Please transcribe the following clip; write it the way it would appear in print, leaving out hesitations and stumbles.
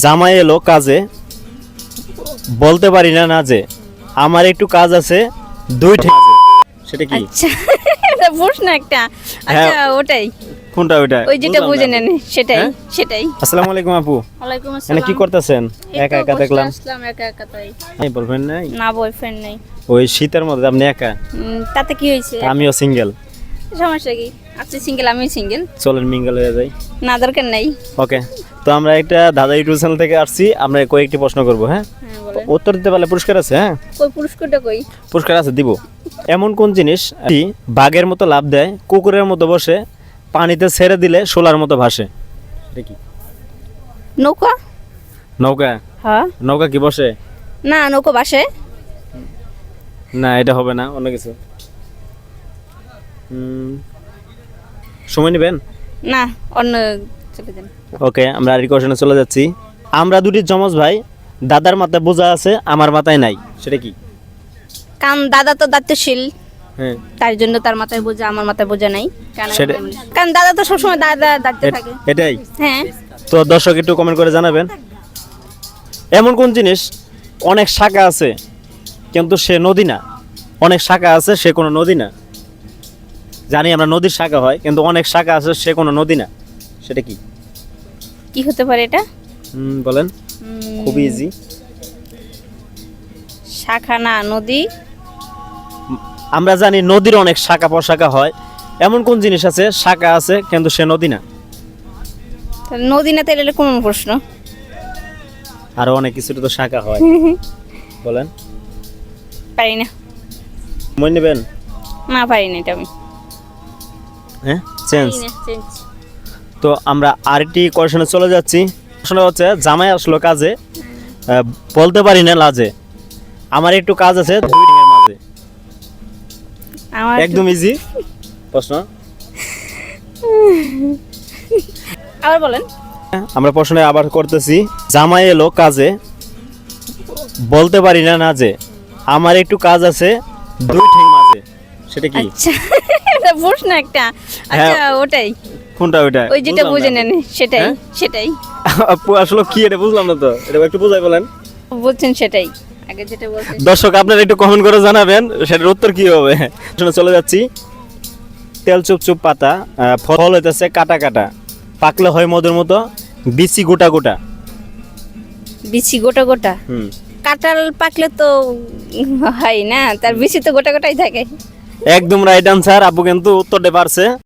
জামাই এলো কাজে, বলতে পারি না না যে আমার একটু কাজ আছে দুই ঠেঙে। সেটা কি? আচ্ছা এটা প্রশ্ন একটা। আচ্ছা ওটাই, কোনটা ওইটা? ওই যেটা বুঝে নেন সেটাই হ্যাঁ? সেটাই। আসসালামু আলাইকুম আপু। ওয়ালাইকুম এখানে আসসালাম। কি করতেছেন? একা একা দেখলাম। আসলাম একা একা তাই। এই বলবেন নাই? না বয়ফ্রেন্ড নাই। ওই শীতের মধ্যে আপনি একা? তাতে কি হয়েছে? আমিও সিঙ্গেল। সমস্যা কি? আপনি সিঙ্গেল আমিও সিঙ্গেল। চলেন মিঙ্গল হয়ে যাই। না দরকার নাই। ওকে, তো আমরা একটা দাদা ইউটিউব চ্যানেল থেকে আসছি। আমরা কয়েকটি প্রশ্ন করব, হ্যাঁ? হ্যাঁ বলেন। উত্তর দিতে পারলে পুরস্কার আছে, হ্যাঁ? কই পুরস্কারটা কই? পুরস্কার আছে, দিব। এমন কোন জিনিস বাঘের মতো লাফ দেয়, কুকুরের মতো বসে, পানিতে ছেড়ে দিলে শোলার মতো ভাসে? এটা কি? নৌকা? নৌকা? হ্যাঁ। নৌকা কি বসে? না নৌকা বাসে। না, এটা হবে না, অন্য কিছু। সময় নেবেন? না অন্য চলে যান। ওকে, আমরা আরেক কোশ্চেনে চলে যাচ্ছি। আমরা দুটি যমজ ভাই, দাদার মাথায় বোঝা আছে, আমার মাথায় নাই। সেটা কি? কারণ দাদা তো দায়িত্বশীল, হ্যাঁ, তার জন্য তার মাথায় বোঝা, আমার মাথায় বোঝা নাই। সেটা- কারণ দাদা তো সবসময় দাদা দায়িত্বে থাকে। এটাই। হ্যাঁ। তো দর্শক একটু কমেন্ট করে জানাবেন। এমন কোন জিনিস অনেক শাখা আছে কিন্তু সে নদী না? অনেক শাখা আছে, সে কোনো নদী না। জানি আমরা নদীর শাখা হয়, কিন্তু অনেক শাখা আছে, সে কোনো নদী না। সেটা কি? কি হতে পারে এটা? বলেন। উম, খুবই ইজি। শাখা না নদী। আমরা জানি নদীর অনেক শাখা প্রশাখা হয়। এমন কোন জিনিস আছে শাখা আছে কিন্তু সে নদী না? তাহলে নদী না তাহলে কোন প্রশ্ন? আরো অনেক কিছুর তো শাখা হয়। বলেন। পারি না। মনে নেবেন? না পারি না এটা আমি। হ্যাঁ, চেঞ্জ। পারি না, change। তো আমরা আরেকটি কোশ্চেনে চলে যাচ্ছি। প্রশ্ন হচ্ছে, জামাই আসলো কাজে, বলতে পারি না লাজে, আমার একটু কাজ আছে দুই ঠ্যাঙের মাঝে। আমার একদম ইজি প্রশ্ন। আবার বলেন। আমরা প্রশ্নে আবার করতেছি। জামাই এলো কাজে, বলতে পারি না না যে আমার একটু কাজ আছে দুই ঠ্যাং মাঝে। সেটা কি? আচ্ছা এটা প্রশ্ন একটা। হ্যাঁ। আচ্ছা ওটাই, কোনটা ওইটা? ওই যেটা বুঝলাম বুঝে না। নেন সেটাই হ্যাঁ? সেটাই। আপু আসলে কি এটা বুঝলাম না তো, এটা একটু বুঝাই বলেন। বলছেন সেটাই, আগে যেটা বলছেন। দর্শক আপনারা একটু কমেন্ট করে জানাবেন সেটার উত্তর কি হবে। শুনে চলে যাচ্ছি। তেল চুপ চুপ পাতা, ফল হইতেছে কাটা কাটা, পাকলে হয় মধুর মতো, বিচি গোটা গোটা। বিচি গোটা গোটা? কাঁঠাল পাকলে তো হয় না, তার বিচি তো গোটা গোটাই থাকে। একদম রাইট আনসার। আপু কিন্তু উত্তরটা পারছে।